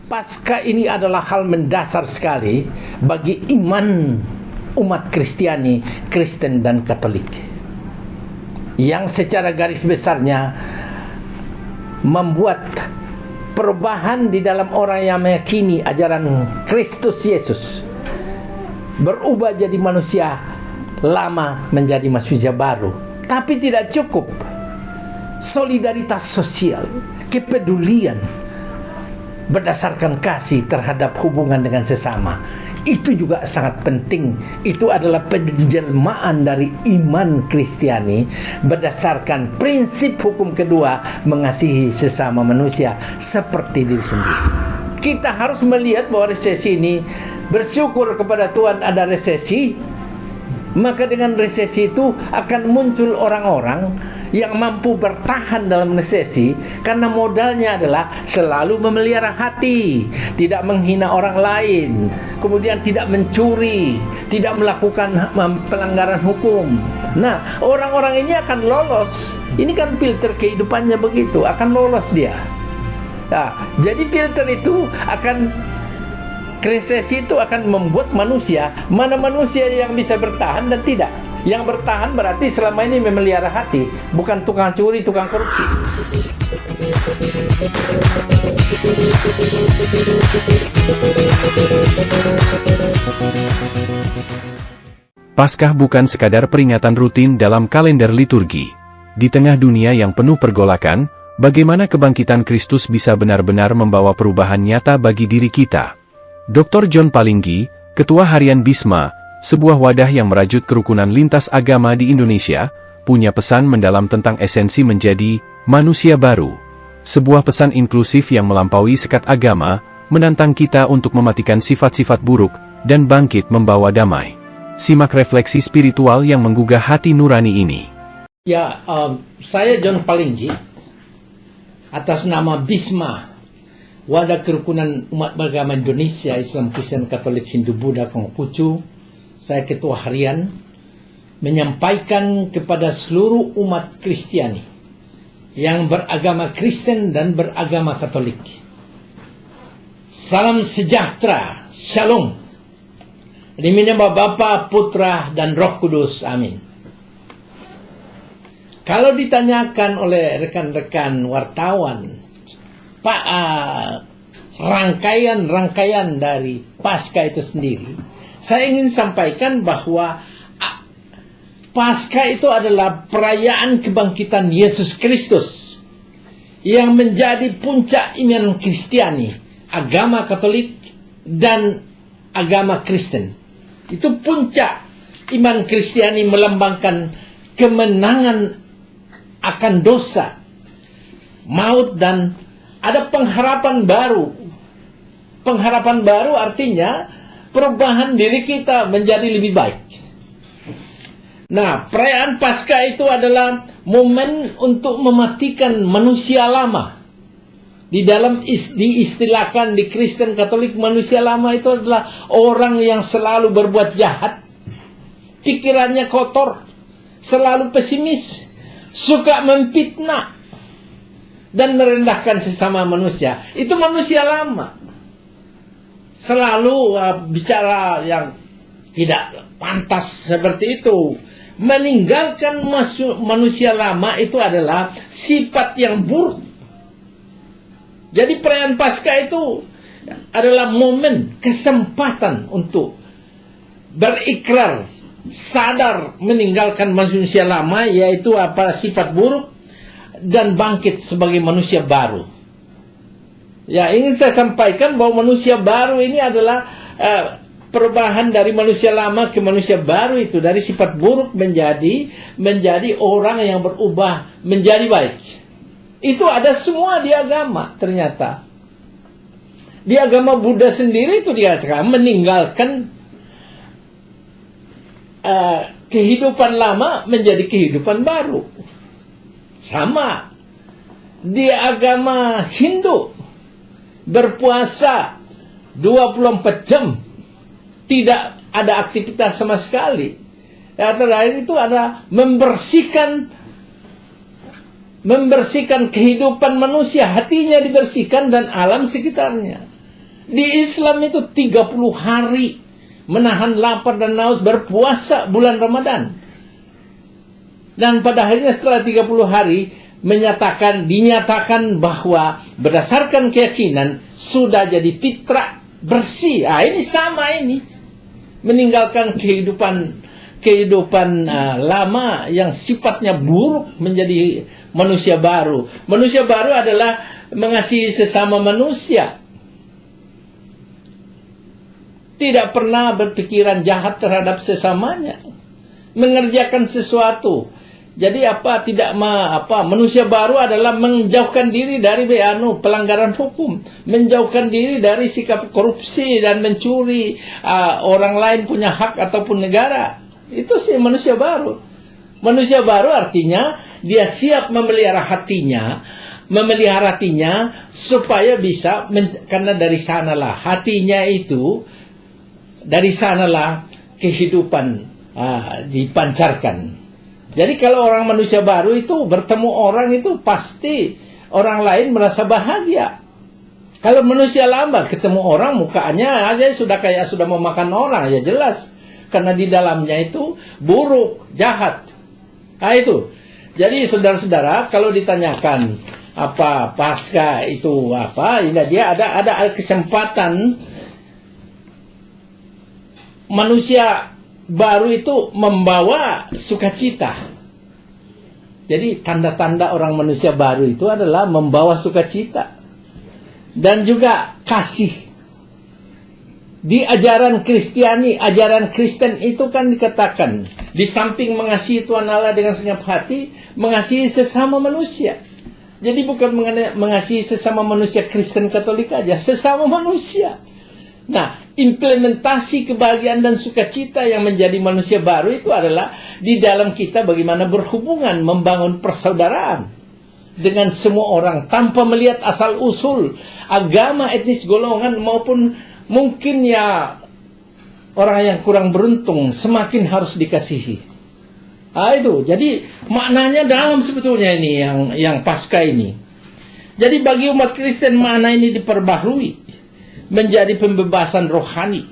Paskah ini adalah hal mendasar sekali bagi iman umat Kristiani, Kristen dan Katolik, yang secara garis besarnya membuat perubahan di dalam orang yang meyakini ajaran Kristus Yesus, berubah jadi manusia lama menjadi manusia baru. Tapi tidak cukup. Solidaritas sosial, kepedulian berdasarkan kasih terhadap hubungan dengan sesama, itu juga sangat penting. Itu adalah penjelmaan dari iman Kristiani berdasarkan prinsip hukum kedua, mengasihi sesama manusia seperti diri sendiri. Kita harus melihat bahwa resesi ini, bersyukur kepada Tuhan ada resesi, maka dengan resesi itu akan muncul orang-orang yang mampu bertahan dalam resesi karena modalnya adalah selalu memelihara hati, tidak menghina orang lain, kemudian tidak mencuri, tidak melakukan pelanggaran hukum. Nah, orang-orang ini akan lolos. Ini kan filter kehidupannya begitu, akan lolos dia. Nah, jadi filter itu akan, resesi itu akan membuat manusia, mana manusia yang bisa bertahan dan tidak. Yang bertahan berarti selama ini memelihara hati, bukan tukang curi, tukang korupsi. Paskah bukan sekadar peringatan rutin dalam kalender liturgi. Di tengah dunia yang penuh pergolakan, bagaimana kebangkitan Kristus bisa benar-benar membawa perubahan nyata bagi diri kita? Dr. John Palinggi, Ketua Harian Bisma, sebuah wadah yang merajut kerukunan lintas agama di Indonesia, punya pesan mendalam tentang esensi menjadi manusia baru. Sebuah pesan inklusif yang melampaui sekat agama, menantang kita untuk mematikan sifat-sifat buruk, dan bangkit membawa damai. Simak refleksi spiritual yang menggugah hati nurani ini. Ya, saya John Palinggi, atas nama Bisma, Wadah Kerukunan Umat Beragama Indonesia, Islam, Kristen, Katolik, Hindu, Buddha, Konghucu. Saya Ketua Harian, menyampaikan kepada seluruh umat Kristiani yang beragama Kristen dan beragama Katolik. Salam sejahtera, Shalom. Demi nama Bapa, Putra, dan Roh Kudus. Amin. Kalau ditanyakan oleh rekan-rekan wartawan, Pak, rangkaian dari Paskah itu sendiri, saya ingin sampaikan bahwa Paskah itu adalah perayaan kebangkitan Yesus Kristus yang menjadi puncak iman Kristiani, agama Katolik dan agama Kristen. Itu puncak iman Kristiani, melambangkan kemenangan akan dosa, maut, dan ada pengharapan baru. Pengharapan baru artinya perubahan diri kita menjadi lebih baik. Nah, perayaan Paskah itu adalah momen untuk mematikan manusia lama. Diistilahkan di Kristen Katolik, manusia lama itu adalah orang yang selalu berbuat jahat, pikirannya kotor, selalu pesimis, suka memfitnah dan merendahkan sesama manusia. Itu manusia lama. Selalu bicara yang tidak pantas seperti itu. Meninggalkan manusia lama itu adalah sifat yang buruk. Jadi perayaan Paskah itu adalah momen, kesempatan untuk berikrar, sadar meninggalkan manusia lama, yaitu sifat buruk, dan bangkit sebagai manusia baru. Ya, ingin saya sampaikan bahwa manusia baru ini adalah perubahan dari manusia lama ke manusia baru, itu dari sifat buruk menjadi orang yang berubah menjadi baik. Itu ada semua di agama ternyata. Di agama Buddha sendiri itu dikatakan meninggalkan kehidupan lama menjadi kehidupan baru. Sama di agama Hindu, berpuasa 24 jam, tidak ada aktivitas sama sekali. Yang terakhir itu ada membersihkan kehidupan manusia, hatinya dibersihkan dan alam sekitarnya. Di Islam itu 30 hari menahan lapar dan haus, berpuasa bulan Ramadan. Dan pada akhirnya setelah 30 hari dinyatakan bahwa berdasarkan keyakinan sudah jadi fitrah bersih. Ini sama ini. Meninggalkan kehidupan lama yang sifatnya buruk menjadi manusia baru. Manusia baru adalah mengasihi sesama manusia. Tidak pernah berpikiran jahat terhadap sesamanya. Mengerjakan sesuatu. Jadi manusia baru adalah menjauhkan diri dari pelanggaran hukum, menjauhkan diri dari sikap korupsi dan mencuri orang lain punya hak ataupun negara. Itu sih manusia baru. Manusia baru artinya dia siap memelihara hatinya supaya bisa, karena dari sanalah hatinya itu, dari sanalah kehidupan dipancarkan. Jadi kalau orang manusia baru itu bertemu orang itu pasti orang lain merasa bahagia. Kalau manusia lama ketemu orang mukanya aja sudah mau makan orang, ya jelas. Karena di dalamnya itu buruk, jahat. Itu. Jadi saudara-saudara, kalau ditanyakan apa Paskah itu apa, dia ada kesempatan manusia baru itu membawa sukacita. Jadi tanda-tanda orang manusia baru itu adalah membawa sukacita dan juga kasih. Di ajaran Kristiani, ajaran Kristen itu kan dikatakan di samping mengasihi Tuhan Allah dengan segenap hati, mengasihi sesama manusia. Jadi bukan mengasihi sesama manusia Kristen Katolik aja, sesama manusia. Nah, implementasi kebahagiaan dan sukacita yang menjadi manusia baru itu adalah di dalam kita bagaimana berhubungan, membangun persaudaraan dengan semua orang tanpa melihat asal usul agama, etnis, golongan maupun mungkin ya orang yang kurang beruntung semakin harus dikasihi. Itu. Jadi maknanya dalam sebetulnya ini yang Paskah ini. Jadi bagi umat Kristen makna ini diperbaharui menjadi pembebasan rohani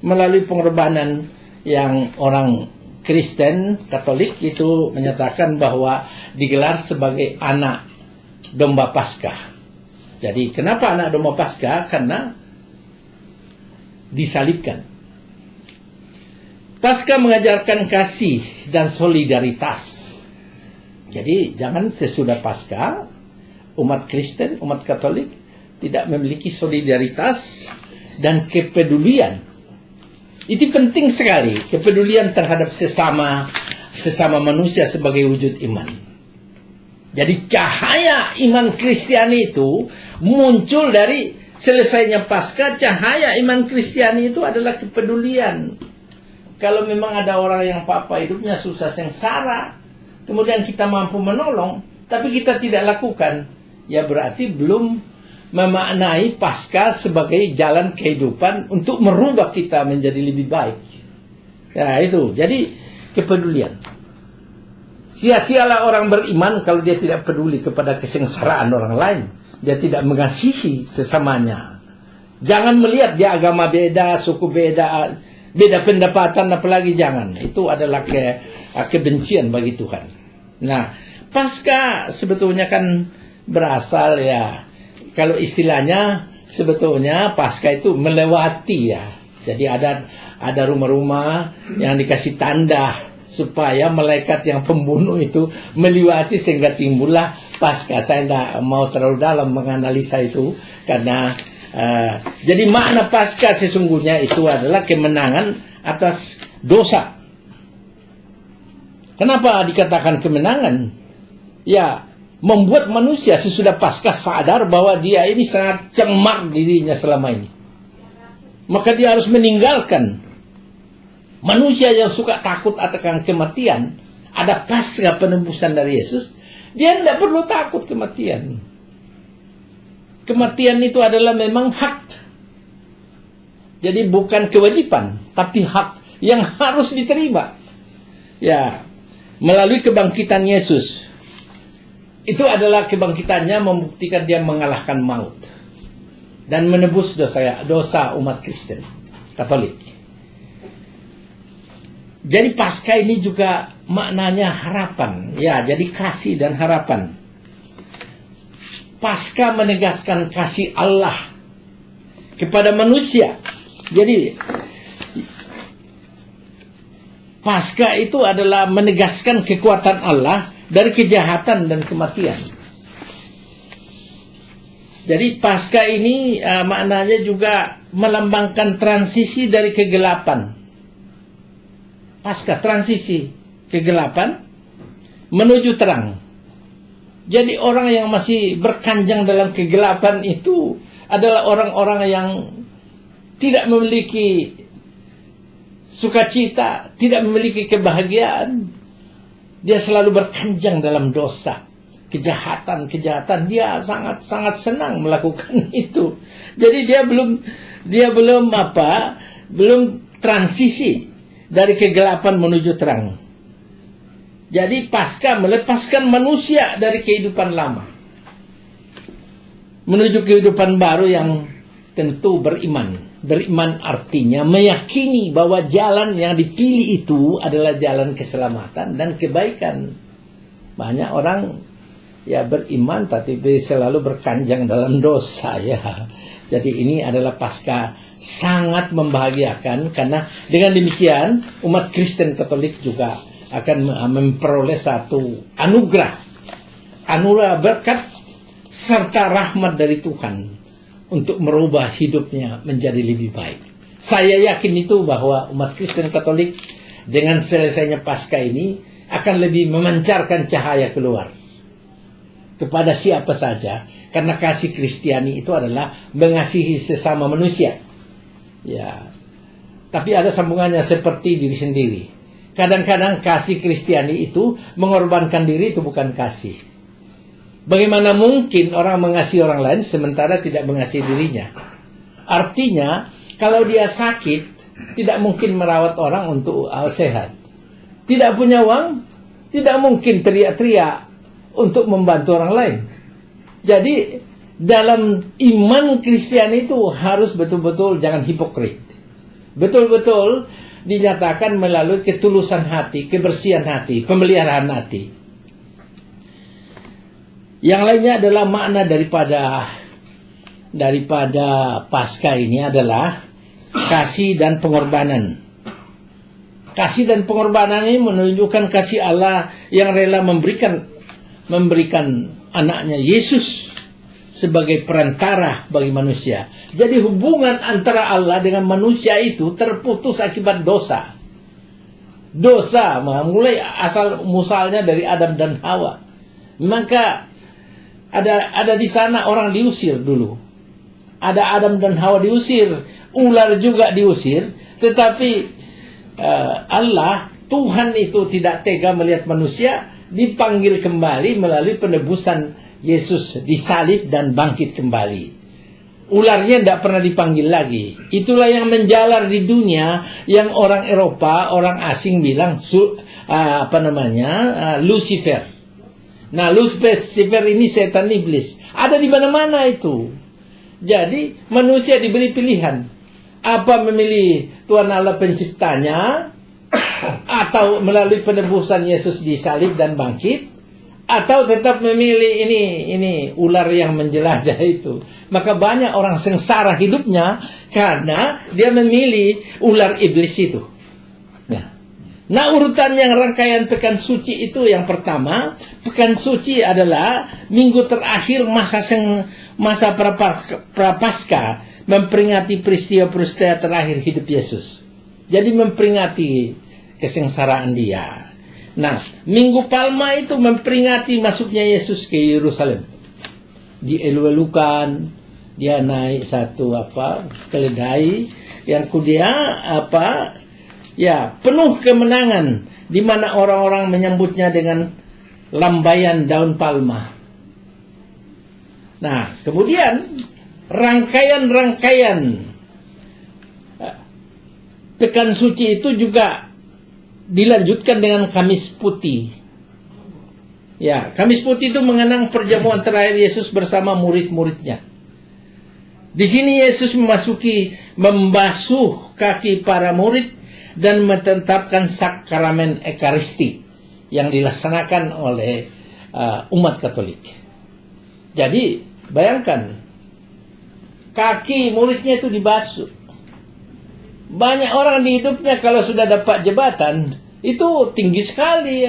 melalui pengorbanan yang orang Kristen Katolik itu menyatakan bahwa digelar sebagai anak domba Paskah. Jadi kenapa anak domba Paskah? Karena disalibkan. Paskah mengajarkan kasih dan solidaritas. Jadi jangan sesudah Paskah umat Kristen, umat Katolik tidak memiliki solidaritas dan kepedulian. Itu penting sekali, kepedulian terhadap sesama manusia sebagai wujud iman. Jadi cahaya iman Kristiani itu muncul dari selesainya Paskah. Cahaya iman Kristiani itu adalah kepedulian. Kalau memang ada orang yang hidupnya susah sengsara, kemudian kita mampu menolong, tapi kita tidak lakukan, ya berarti belum memaknai Paskah sebagai jalan kehidupan untuk merubah kita menjadi lebih baik. Ya itu, jadi kepedulian. Sia-sialah orang beriman kalau dia tidak peduli kepada kesengsaraan orang lain. Dia tidak mengasihi sesamanya. Jangan melihat dia agama beda, suku beda, beda pendapatan, apalagi jangan. Itu adalah kebencian bagi Tuhan. Nah, Paskah sebetulnya kan berasal ya, kalau istilahnya sebetulnya Paskah itu melewati ya. Jadi ada rumah-rumah yang dikasih tanda supaya malaikat yang pembunuh itu melewati sehingga timbullah Paskah. Saya tidak mau terlalu dalam menganalisa itu karena jadi makna Paskah sesungguhnya itu adalah kemenangan atas dosa. Kenapa dikatakan kemenangan? Ya, membuat manusia sesudah Paskah sadar bahwa dia ini sangat cemar dirinya selama ini. Maka dia harus meninggalkan. Manusia yang suka takut akan kematian, ada Paskah penebusan dari Yesus, dia tidak perlu takut kematian. Kematian itu adalah memang hak. Jadi bukan kewajiban, tapi hak yang harus diterima. Ya, melalui kebangkitan Yesus. Itu adalah kebangkitannya membuktikan dia mengalahkan maut. dan menebus dosa umat Kristen Katolik. Jadi Paskah ini juga maknanya harapan. Ya, jadi kasih dan harapan. Paskah menegaskan kasih Allah kepada manusia. Jadi Paskah itu adalah menegaskan kekuatan Allah dari kejahatan dan kematian. Jadi Paskah ini maknanya juga melambangkan transisi dari kegelapan. Paskah transisi kegelapan menuju terang. Jadi orang yang masih berkanjang dalam kegelapan itu adalah orang-orang yang tidak memiliki sukacita, tidak memiliki kebahagiaan. Dia selalu berkanjang dalam dosa, kejahatan. Dia sangat senang melakukan itu. Jadi dia belum transisi dari kegelapan menuju terang. Jadi Paskah melepaskan manusia dari kehidupan lama menuju kehidupan baru yang tentu beriman. Beriman artinya meyakini bahwa jalan yang dipilih itu adalah jalan keselamatan dan kebaikan. Banyak orang ya beriman tapi selalu berkanjang dalam dosa ya. Jadi ini adalah Paskah sangat membahagiakan, karena dengan demikian umat Kristen Katolik juga akan memperoleh satu anugerah berkat serta rahmat dari Tuhan untuk merubah hidupnya menjadi lebih baik. Saya yakin itu bahwa umat Kristen Katolik dengan selesainya Paskah ini akan lebih memancarkan cahaya keluar kepada siapa saja, karena kasih Kristiani itu adalah mengasihi sesama manusia. Ya. Tapi ada sambungannya seperti diri sendiri. Kadang-kadang kasih Kristiani itu mengorbankan diri, itu bukan kasih. Bagaimana mungkin orang mengasihi orang lain sementara tidak mengasihi dirinya? Artinya, kalau dia sakit, tidak mungkin merawat orang untuk sehat. Tidak punya uang, tidak mungkin teriak-teriak untuk membantu orang lain. Jadi, dalam iman Kristiani itu harus betul-betul jangan hipokrit. Betul-betul dinyatakan melalui ketulusan hati, kebersihan hati, pemeliharaan hati. Yang lainnya adalah makna daripada Paskah ini adalah kasih dan pengorbanan. Kasih dan pengorbanan ini menunjukkan kasih Allah yang rela memberikan anaknya Yesus sebagai perantara bagi manusia. Jadi hubungan antara Allah dengan manusia itu terputus akibat dosa. Dosa mulai asal muasalnya dari Adam dan Hawa. Maka ada di sana orang diusir dulu. Ada Adam dan Hawa diusir, ular juga diusir, tetapi Allah, Tuhan itu tidak tega melihat manusia dipanggil kembali melalui penebusan Yesus disalib dan bangkit kembali. Ularnya tidak pernah dipanggil lagi. Itulah yang menjalar di dunia, yang orang Eropa, orang asing bilang Lucifer. Nah, Lucifer ini setan iblis. Ada di mana-mana itu. Jadi, manusia diberi pilihan. Apa memilih Tuhan Allah penciptanya, atau melalui penebusan Yesus disalib dan bangkit, atau tetap memilih ini ular yang menjelajah itu. Maka banyak orang sengsara hidupnya karena dia memilih ular iblis itu. Nah, urutan yang rangkaian Pekan Suci itu yang pertama, Pekan Suci adalah minggu terakhir masa Prapaskah, memperingati peristiwa-peristiwa terakhir hidup Yesus. Jadi memperingati kesengsaraan dia. Nah, Minggu Palma itu memperingati masuknya Yesus ke Yerusalem. Dielu-elukan, dia naik satu keledai yang penuh kemenangan, di mana orang-orang menyambutnya dengan lambaian daun palma. Nah, kemudian rangkaian Pekan Suci itu juga dilanjutkan dengan Kamis Putih. Ya, Kamis Putih itu mengenang perjamuan terakhir Yesus bersama murid-muridnya. Di sini Yesus membasuh kaki para murid dan menetapkan sakramen Ekaristi yang dilaksanakan oleh umat Katolik. Jadi bayangkan, kaki muridnya itu dibasuh. Banyak orang di hidupnya kalau sudah dapat jabatan itu tinggi sekali,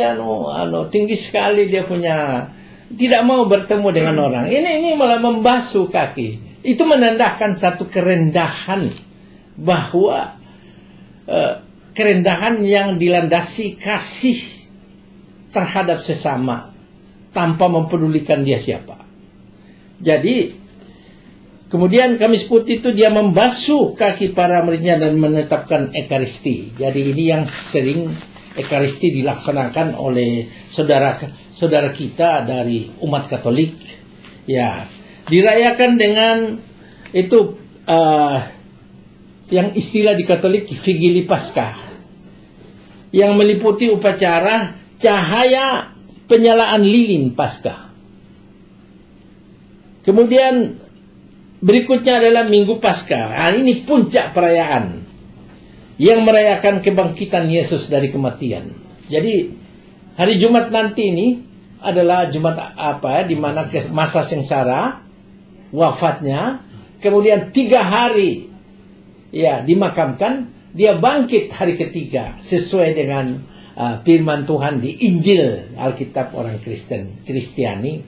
tinggi sekali dia punya, tidak mau bertemu dengan orang. Ini malah membasuh kaki. Itu menandakan satu kerendahan, bahwa kerendahan yang dilandasi kasih terhadap sesama tanpa mempedulikan dia siapa. Jadi kemudian Kamis Putih itu dia membasuh kaki para muridnya dan menetapkan Ekaristi. Jadi ini yang sering Ekaristi dilaksanakan oleh saudara kita dari umat Katolik. Ya, dirayakan dengan itu yang istilah di Katolik Vigili Paskah, yang meliputi upacara cahaya penyalaan lilin Paskah. Kemudian berikutnya adalah Minggu Paskah. Ini puncak perayaan yang merayakan kebangkitan Yesus dari kematian. Jadi hari Jumat nanti ini adalah Jumat di mana masa sengsara, wafatnya, kemudian 3 hari dimakamkan, dia bangkit hari ketiga sesuai dengan firman Tuhan di Injil Alkitab orang Kristiani,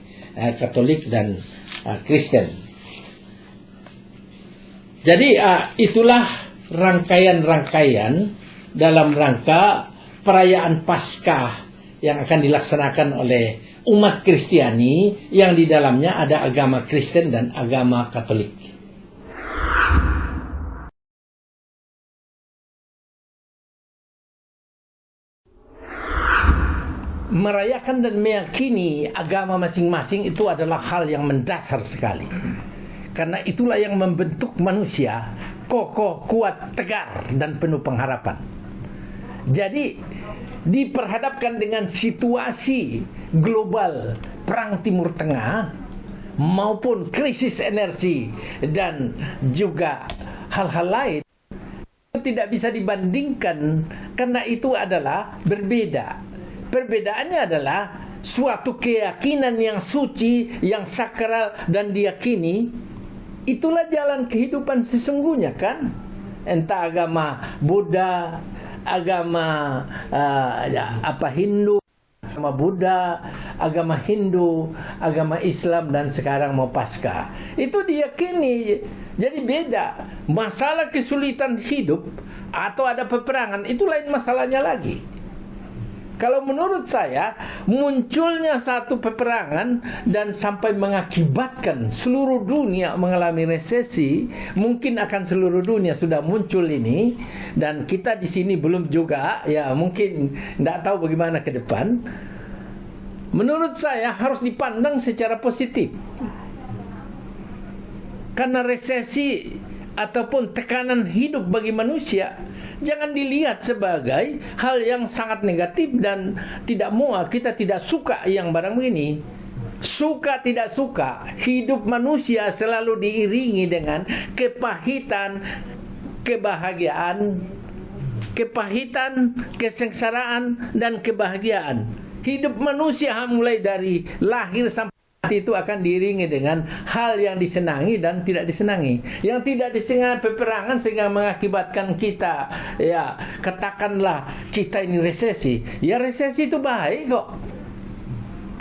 Katolik dan Kristen. Jadi itulah rangkaian-rangkaian dalam rangka perayaan Paskah yang akan dilaksanakan oleh umat Kristiani yang di dalamnya ada agama Kristen dan agama Katolik. Merayakan dan meyakini agama masing-masing itu adalah hal yang mendasar sekali. Karena itulah yang membentuk manusia kokoh, kuat, tegar, dan penuh pengharapan. Jadi diperhadapkan dengan situasi global perang Timur Tengah maupun krisis energi dan juga hal-hal lain, tidak bisa dibandingkan karena itu adalah berbeda. Perbedaannya adalah suatu keyakinan yang suci, yang sakral dan diyakini. Itulah jalan kehidupan sesungguhnya kan. Entah agama Buddha, agama Hindu, agama Buddha, agama Hindu, agama Islam, dan sekarang mau Paskah. Itu diyakini. Jadi beda. Masalah kesulitan hidup atau ada peperangan itu lain masalahnya lagi. Kalau menurut saya, munculnya satu peperangan dan sampai mengakibatkan seluruh dunia mengalami resesi, mungkin akan seluruh dunia sudah muncul ini, dan kita di sini belum juga, mungkin tidak tahu bagaimana ke depan. Menurut saya harus dipandang secara positif. Karena resesi ataupun tekanan hidup bagi manusia jangan dilihat sebagai hal yang sangat negatif dan tidak kita tidak suka yang barang begini. Suka tidak suka, hidup manusia selalu diiringi dengan kepahitan, kebahagiaan, kesengsaraan, dan kebahagiaan. Hidup manusia mulai dari lahir sampai itu akan diiringi dengan hal yang disenangi dan tidak disenangi. Yang tidak disenangi peperangan sehingga mengakibatkan kita, katakanlah kita ini resesi. Ya resesi itu baik kok.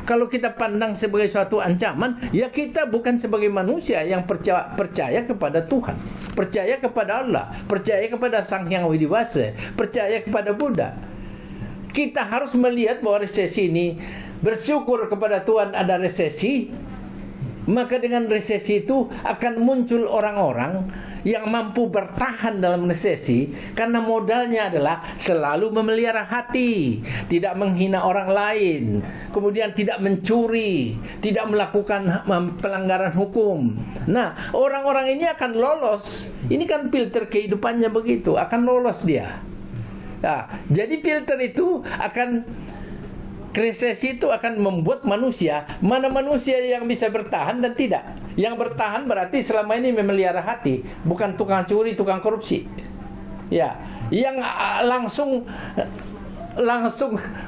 Kalau kita pandang sebagai suatu ancaman, ya kita bukan sebagai manusia yang percaya kepada Tuhan, percaya kepada Allah, percaya kepada Sang Hyang Widi Wasa, percaya kepada Buddha. Kita harus melihat bahwa resesi ini, bersyukur kepada Tuhan ada resesi, maka dengan resesi itu akan muncul orang-orang yang mampu bertahan dalam resesi karena modalnya adalah selalu memelihara hati, tidak menghina orang lain, kemudian tidak mencuri, tidak melakukan pelanggaran hukum. Nah, orang-orang ini akan lolos. Ini kan filter kehidupannya begitu, akan lolos dia. Nah, jadi filter itu akan Resesi itu akan membuat manusia, mana manusia yang bisa bertahan dan tidak. Yang bertahan berarti selama ini memelihara hati, bukan tukang curi, tukang korupsi. Ya, yang langsung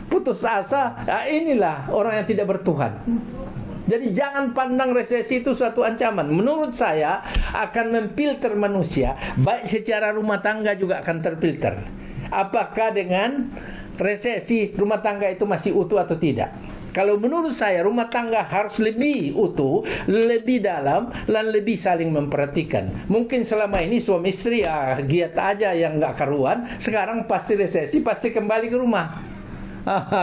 putus asa, inilah orang yang tidak bertuhan. Jadi jangan pandang resesi itu suatu ancaman. Menurut saya akan memfilter manusia, baik secara rumah tangga juga akan terfilter. Apakah dengan resesi rumah tangga itu masih utuh atau tidak? Kalau menurut saya rumah tangga harus lebih utuh, lebih dalam, dan lebih saling memperhatikan. Mungkin selama ini suami istri giat aja yang nggak karuan, sekarang pasti resesi, pasti kembali ke rumah.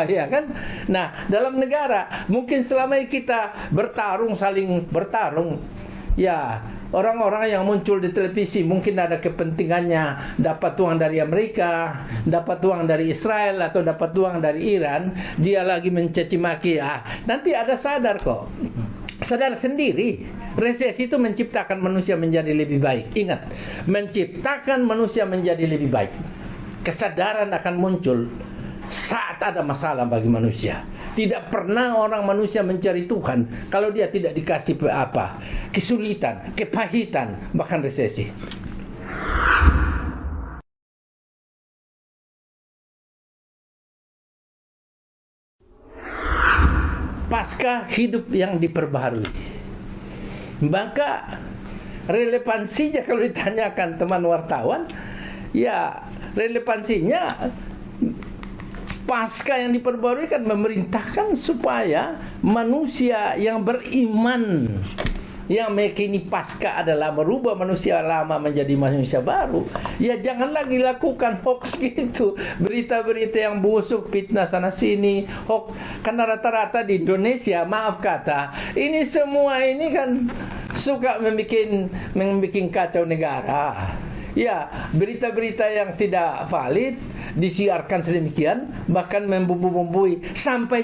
Ya kan? Nah, dalam negara mungkin selama ini kita saling bertarung. Ya, orang-orang yang muncul di televisi mungkin ada kepentingannya dapat uang dari Amerika, dapat uang dari Israel, atau dapat uang dari Iran. Dia lagi mencaci maki. Nanti ada sadar kok. Sadar sendiri. Resesi itu menciptakan manusia menjadi lebih baik. Ingat, menciptakan manusia menjadi lebih baik. Kesadaran akan muncul saat ada masalah bagi manusia. Tidak pernah orang manusia mencari Tuhan kalau dia tidak dikasih kesulitan, kepahitan, bahkan resesi. Pasca hidup yang diperbaharui, maka relevansinya kalau ditanyakan teman wartawan, ya relevansinya pasca yang diperbarui kan memerintahkan supaya manusia yang beriman, yang meyakini pasca adalah merubah manusia lama menjadi manusia baru, ya jangan lagi lakukan hoax gitu, berita-berita yang busuk, fitnah sana sini, hoax. Karena rata-rata di Indonesia, maaf kata, ini semua ini kan suka membuat kacau negara. Ya, berita-berita yang tidak valid disiarkan sedemikian, bahkan membumbui sampai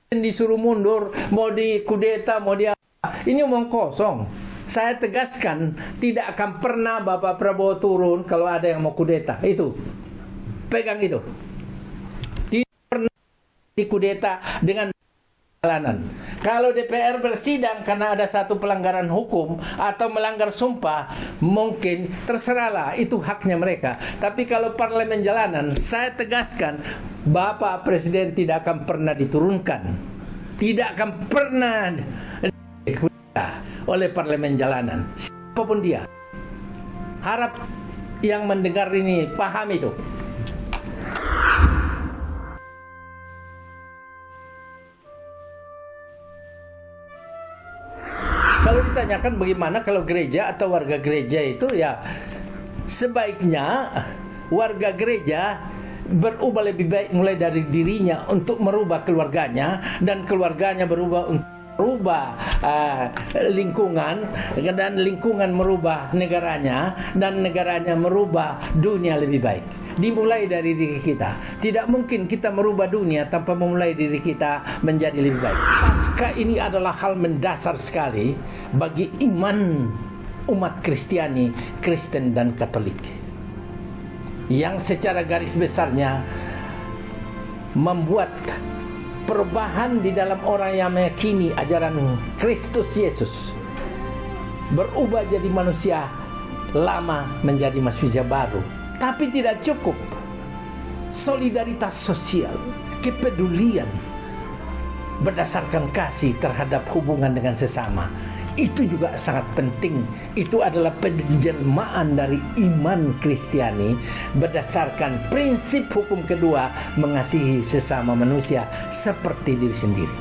disuruh mundur, mau dikudeta, mau dia. Ini omong kosong. Saya tegaskan, tidak akan pernah Bapak Prabowo turun kalau ada yang mau kudeta. Itu, pegang itu. Tidak pernah dikudeta dengan jalanan. Kalau DPR bersidang karena ada satu pelanggaran hukum atau melanggar sumpah, mungkin terserahlah, itu haknya mereka. Tapi kalau parlemen jalanan, saya tegaskan, Bapak Presiden tidak akan pernah diturunkan, tidak akan pernah oleh parlemen jalanan, siapapun dia. Harap yang mendengar ini paham itu. Kalau ditanyakan bagaimana kalau gereja atau warga gereja itu, ya sebaiknya warga gereja berubah lebih baik mulai dari dirinya untuk merubah keluarganya, dan keluarganya berubah untuk merubah lingkungan, dan lingkungan merubah negaranya, dan negaranya merubah dunia lebih baik. Dimulai dari diri kita. Tidak mungkin kita merubah dunia tanpa memulai diri kita menjadi lebih baik. Pasca ini adalah hal mendasar sekali bagi iman umat Kristiani, Kristen dan Katolik, yang secara garis besarnya membuat perubahan di dalam orang yang meyakini ajaran Kristus Yesus, berubah jadi manusia lama menjadi manusia baru. Tapi tidak cukup. Solidaritas sosial, kepedulian berdasarkan kasih terhadap hubungan dengan sesama, itu juga sangat penting. Itu adalah penjelmaan dari iman Kristiani berdasarkan prinsip hukum kedua, mengasihi sesama manusia seperti diri sendiri.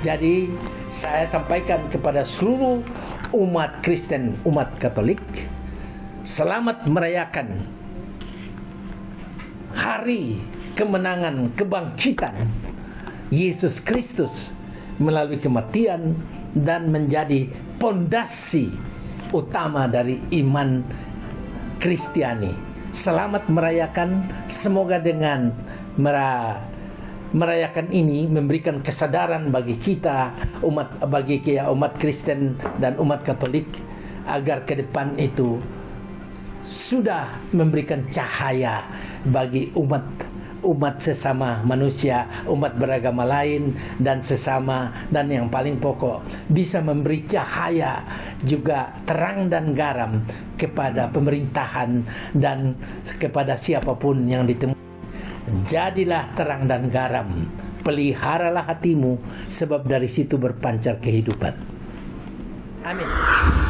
Jadi saya sampaikan kepada seluruh umat Kristen, umat Katolik, selamat merayakan hari kemenangan kebangkitan Yesus Kristus melalui kematian dan menjadi pondasi utama dari iman Kristiani. Selamat merayakan, semoga dengan merayakan ini memberikan kesadaran bagi kita umat Kristen dan umat Katolik, agar ke depan itu sudah memberikan cahaya bagi umat sesama manusia, umat beragama lain, dan sesama, dan yang paling pokok, bisa memberi cahaya juga terang dan garam kepada pemerintahan dan kepada siapapun yang ditemui. Jadilah terang dan garam, peliharalah hatimu, sebab dari situ berpancar kehidupan. Amin.